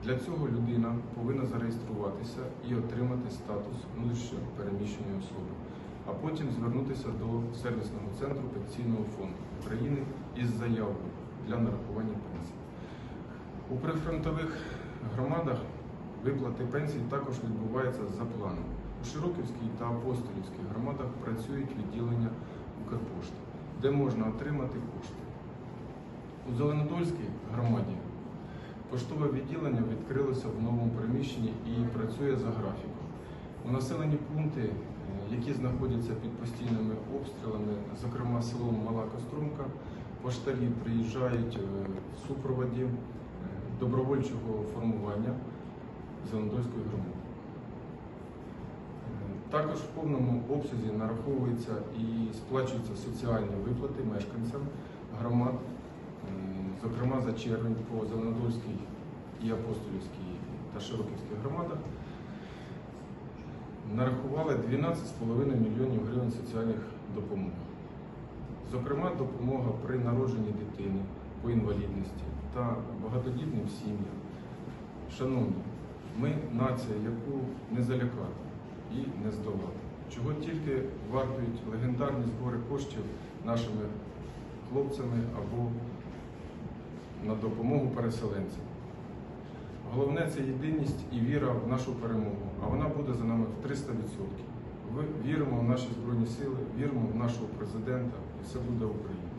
Для цього людина повинна зареєструватися і отримати статус внутрішньо переміщеної особи, а потім звернутися до сервісного центру Пенсійного фонду України із заявою для нарахування пенсій. У прифронтових громадах виплати пенсій також відбуваються за планом. У Широківській та Апостолівській громадах працюють відділення Укрпошти, де можна отримати кошти. У Зеленодольській громаді поштове відділення відкрилося в новому приміщенні і працює за графіком. У населені пункти, які знаходяться під постійними обстрілами, зокрема селом Мала Костромка, поштарі приїжджають в супроводі добровольчого формування Зеленодольської громади. Також в повному обсязі нараховуються і сплачуються соціальні виплати мешканцям громад, зокрема за червень по Зеленодольській і Апостолівській та Широківській громадах нарахували 12,5 мільйонів гривень соціальних допомог. Зокрема, допомога при народженні дитини по інвалідності та багатодітним сім'ям. Шановні, ми нація, яку не залякати і не здолати. Чого тільки вартують легендарні збори коштів нашими хлопцями або на допомогу переселенцям. Головне – це єдиність і віра в нашу перемогу, а вона буде за нами в 300%. Віримо в наші Збройні Сили, віримо в нашого президента, і все буде Україна.